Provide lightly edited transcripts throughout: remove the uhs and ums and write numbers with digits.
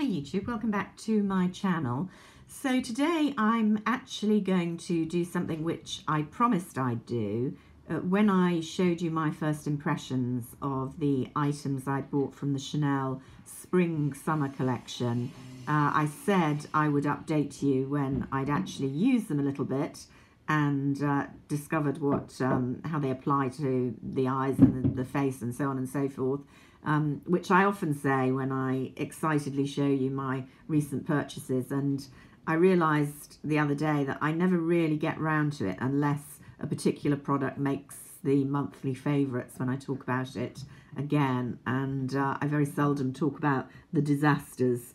Hi YouTube, welcome back to my channel. So today I'm actually going to do something which I promised I'd do when I showed you my first impressions of the items I'd bought from the Chanel Spring-Summer collection. I said I would update you when I'd actually used them a little bit and discovered how they apply to the eyes and the face and so on and so forth. Which I often say when I excitedly show you my recent purchases, and I realised the other day that I never really get round to it unless a particular product makes the monthly favourites when I talk about it again, and I very seldom talk about the disasters,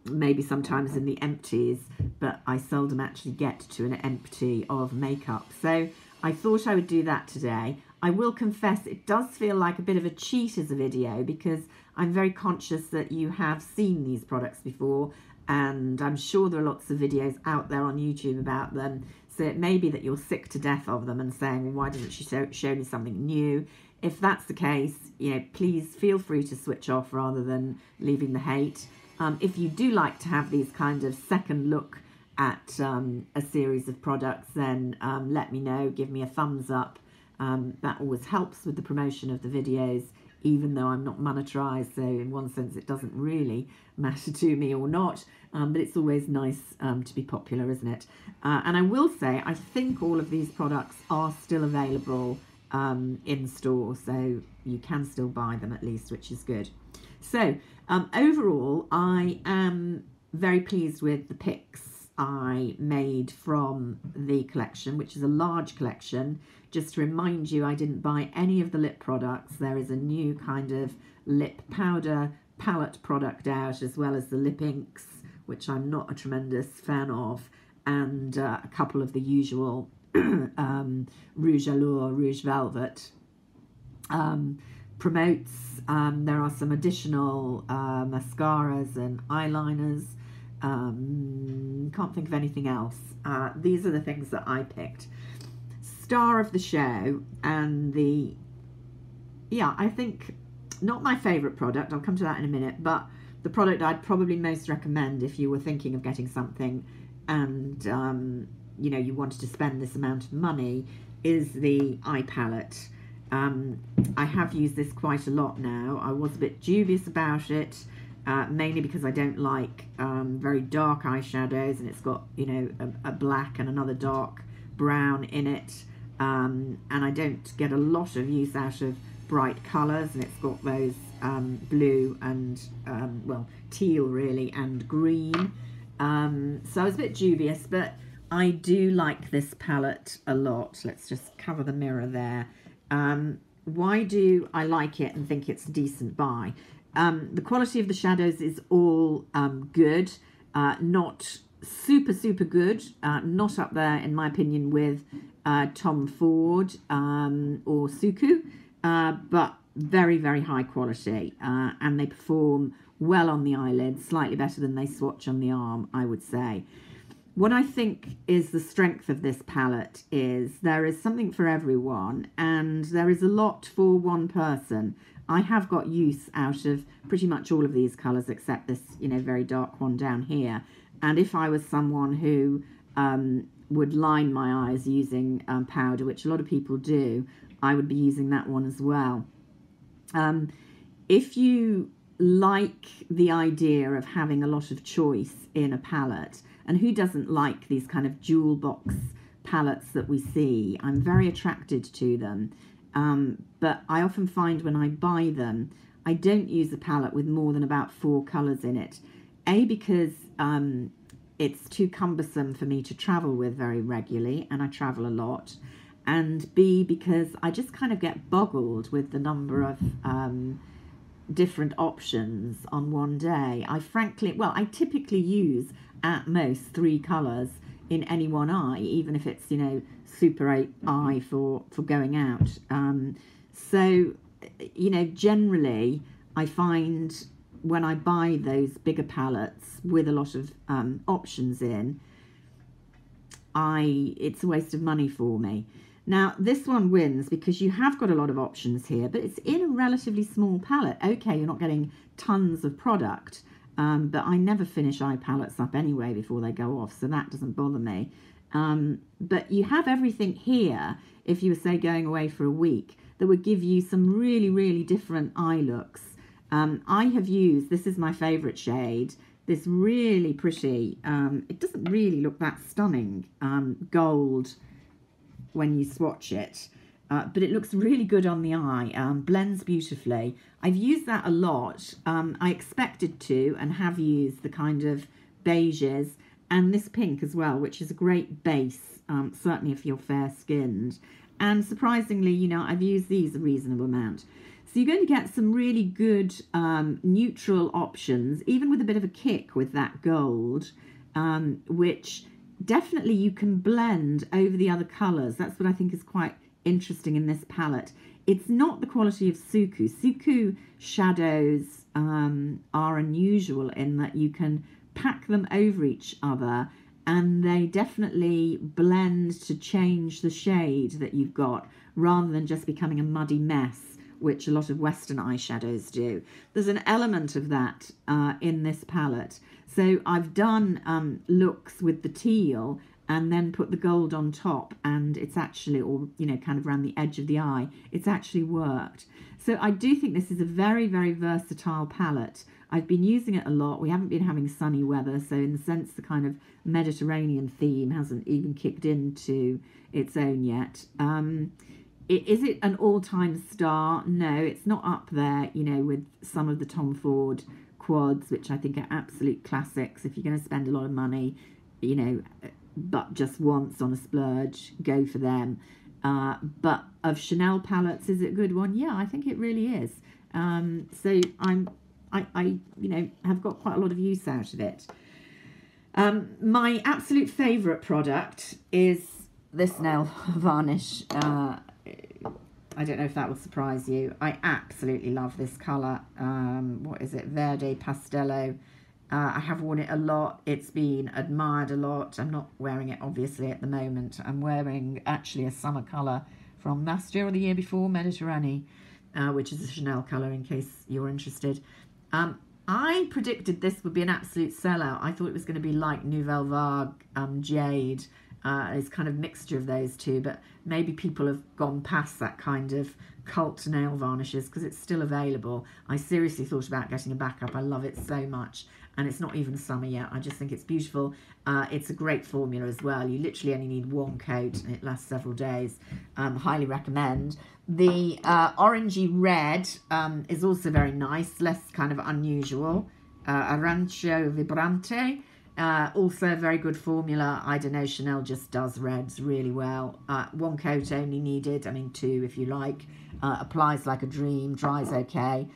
maybe sometimes in the empties, but I seldom actually get to an empty of makeup. So I thought I would do that today. I will confess it does feel like a bit of a cheat as a video because I'm very conscious that you have seen these products before, and I'm sure there are lots of videos out there on YouTube about them, so it may be that you're sick to death of them and saying, well, why doesn't she show me something new? If that's the case, you know, please feel free to switch off rather than leaving the hate. If you do like to have these kind of second look at a series of products, then let me know, give me a thumbs up. That always helps with the promotion of the videos, even though I'm not monetized, so in one sense it doesn't really matter to me or not, but it's always nice to be popular, isn't it? And I will say, I think all of these products are still available in store, so you can still buy them at least, which is good. So overall, I am very pleased with the picks I made from the collection, which is a large collection. Just to remind you, I didn't buy any of the lip products. There is a new kind of lip powder palette product out, as well as the lip inks, which I'm not a tremendous fan of, and a couple of the usual Rouge Allure, Rouge Velvet promotes. There are some additional mascaras and eyeliners. Can't think of anything else. These are the things that I picked. Star of the show, and I think not my favourite product, I'll come to that in a minute, but the product I'd probably most recommend if you were thinking of getting something and you know, you wanted to spend this amount of money, is the eye palette. I have used this quite a lot now. I was a bit dubious about it, mainly because I don't like very dark eyeshadows, and it's got, you know, a black and another dark brown in it, and I don't get a lot of use out of bright colours, and it's got those blue and well, teal really, and green, so I was a bit dubious, but I do like this palette a lot. Let's just cover the mirror there. Why do I like it and think it's a decent buy? The quality of the shadows is all good, not super good, not up there in my opinion with Tom Ford or Suku, but very high quality, and they perform well on the eyelids, slightly better than they swatch on the arm, I would say. What I think is the strength of this palette is there is something for everyone, and there is a lot for one person. I have got use out of pretty much all of these colours except this, you know, very dark one down here. And if I was someone who would line my eyes using powder, which a lot of people do, I would be using that one as well. If you like the idea of having a lot of choice in a palette, and who doesn't like these kind of jewel box palettes that we see? I'm very attracted to them. But I often find when I buy them, I don't use a palette with more than about 4 colours in it. A, because it's too cumbersome for me to travel with very regularly, and I travel a lot. And B, because I just kind of get boggled with the number of different options on one day. I typically use at most 3 colours in any one eye, even if it's, you know, super 8 eye for going out. So, you know, generally I find when I buy those bigger palettes with a lot of options in, it's a waste of money for me. Now, this one wins because you have got a lot of options here, but it's in a relatively small palette. Okay, you're not getting tons of product, but I never finish eye palettes up anyway before they go off, so that doesn't bother me. But you have everything here, if you were, say, going away for a week, that would give you some really, really different eye looks. I have used, this is my favourite shade, this really pretty, it doesn't really look that stunning, gold when you swatch it, but it looks really good on the eye, blends beautifully. I've used that a lot. I expected to and have used the kind of beiges and this pink as well, which is a great base, certainly if you're fair-skinned. And surprisingly, you know, I've used these a reasonable amount. So you're going to get some really good neutral options, even with a bit of a kick with that gold, which definitely you can blend over the other colours. That's what I think is quite interesting in this palette. It's not the quality of Suku. Suku shadows are unusual in that you can pack them over each other and they definitely blend to change the shade that you've got rather than just becoming a muddy mess, which a lot of Western eyeshadows do. There's an element of that in this palette. So I've done looks with the teal and then put the gold on top, and it's actually, or, you know, kind of around the edge of the eye, it's actually worked. So I do think this is a very, very versatile palette. I've been using it a lot. We haven't been having sunny weather, so in the sense the kind of Mediterranean theme hasn't even kicked into its own yet. Is it an all-time star? No, it's not up there, you know, with some of the Tom Ford quads, which I think are absolute classics. If you're going to spend a lot of money, you know, but just once on a splurge, go for them. But of Chanel palettes, is it a good one? Yeah, I think it really is. So I you know, have got quite a lot of use out of it. My absolute favourite product is this nail varnish. I don't know if that will surprise you. I absolutely love this colour. What is it? Verde Pastello. I have worn it a lot. It's been admired a lot. I'm not wearing it, obviously, at the moment. I'm wearing, actually, a summer colour from last year or the year before, Mediterranean, which is a Chanel colour, in case you're interested. I predicted this would be an absolute sellout. I thought it was going to be like Nouvelle Vague Jade. It's kind of mixture of those two, but maybe people have gone past that kind of cult nail varnishes because it's still available. I seriously thought about getting a backup. I love it so much, and it's not even summer yet. I just think it's beautiful. It's a great formula as well. You literally only need one coat and it lasts several days. Highly recommend. The orangey red is also very nice, less kind of unusual. Arancio Vibrante. Also a very good formula. I don't know, Chanel just does reds really well. One coat only needed, I mean 2 if you like. Applies like a dream, dries okay.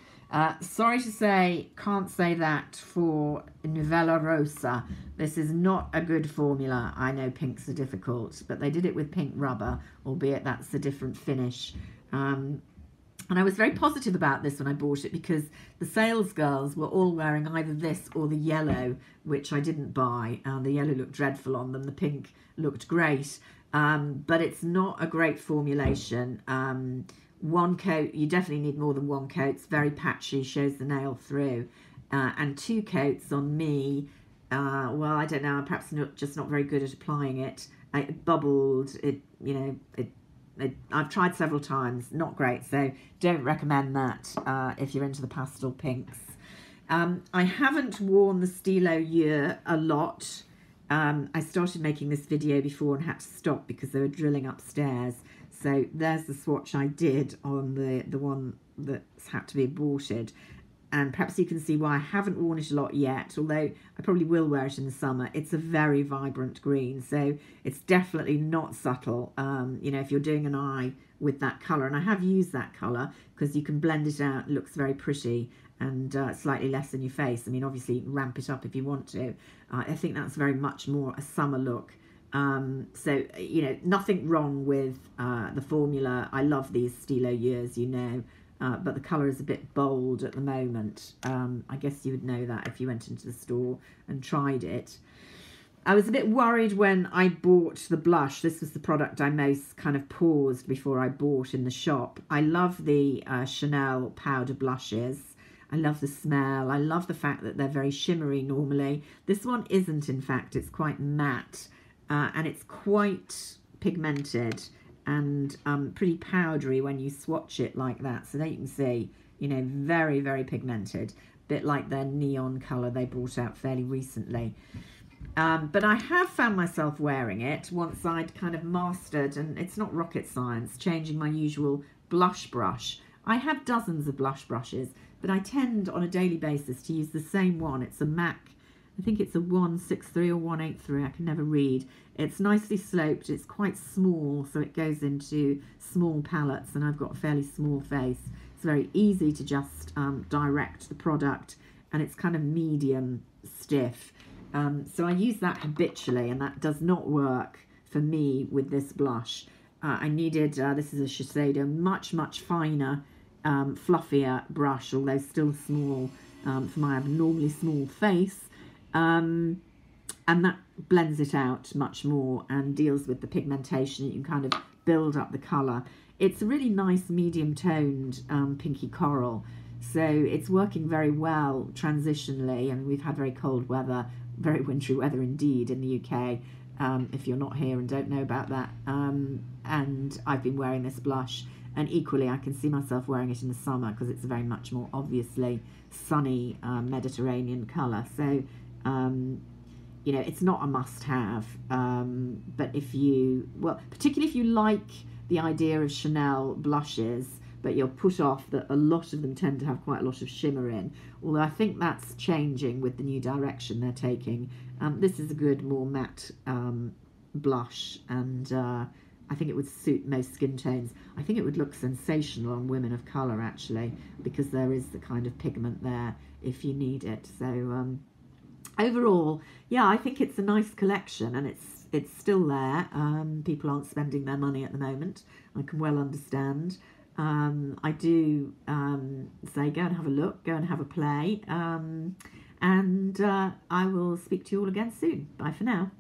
Sorry to say, can't say that for Novella Rosa. This is not a good formula. I know pinks are difficult, but they did it with pink rubber, albeit that's a different finish. And I was very positive about this when I bought it because the sales girls were all wearing either this or the yellow, which I didn't buy. The yellow looked dreadful on them. The pink looked great, but it's not a great formulation. One coat, you definitely need more than one coat. It's very patchy, shows the nail through. And 2 coats on me, well, I don't know, I'm perhaps just not very good at applying it. It bubbled, I've tried several times, not great, so don't recommend that if you're into the pastel pinks. I haven't worn the Stylo Yeux a lot. I started making this video before and had to stop because they were drilling upstairs. So there's the swatch I did on the one that's had to be aborted. And perhaps you can see why I haven't worn it a lot yet, although I probably will wear it in the summer. It's a very vibrant green, so it's definitely not subtle. You know, if you're doing an eye with that colour, and I have used that colour because you can blend it out, it looks very pretty and slightly less in your face. I mean, obviously ramp it up if you want to. I think that's very much more a summer look. So, you know, nothing wrong with the formula. I love these Stylo Yeux, you know. But the colour is a bit bold at the moment. I guess you would know that if you went into the store and tried it. I was a bit worried when I bought the blush. This was the product I most kind of paused before I bought in the shop. I love the Chanel powder blushes. I love the smell. I love the fact that they're very shimmery normally. This one isn't, in fact. It's quite matte and it's quite pigmented and pretty powdery when you swatch it like that. So there you can see, you know, very, very pigmented. Bit like their neon colour they brought out fairly recently. But I have found myself wearing it once I'd kind of mastered, and it's not rocket science, changing my usual blush brush. I have dozens of blush brushes, but I tend on a daily basis to use the same one. It's a MAC, I think it's a 163 or 183, I can never read. It's nicely sloped, it's quite small, so it goes into small palettes, and I've got a fairly small face. It's very easy to just direct the product, and it's kind of medium stiff. So I use that habitually, and that does not work for me with this blush. I needed, this is a Shiseido, much finer, fluffier brush, although still small for my abnormally small face. And that blends it out much more and deals with the pigmentation. You can kind of build up the colour. It's a really nice medium-toned pinky coral, so it's working very well transitionally. I mean, we've had very cold weather, very wintry weather indeed in the UK, if you're not here and don't know about that. And I've been wearing this blush, and equally I can see myself wearing it in the summer because it's a very much more obviously sunny Mediterranean colour. So you know, it's not a must-have, but if you, well, particularly if you like the idea of Chanel blushes, but you're put off that a lot of them tend to have quite a lot of shimmer in, although I think that's changing with the new direction they're taking. This is a good, more matte blush, and I think it would suit most skin tones. I think it would look sensational on women of colour, actually, because there is the kind of pigment there if you need it. So overall, yeah, I think it's a nice collection, and it's still there. People aren't spending their money at the moment. I can well understand. I do say go and have a look, go and have a play, and I will speak to you all again soon. Bye for now.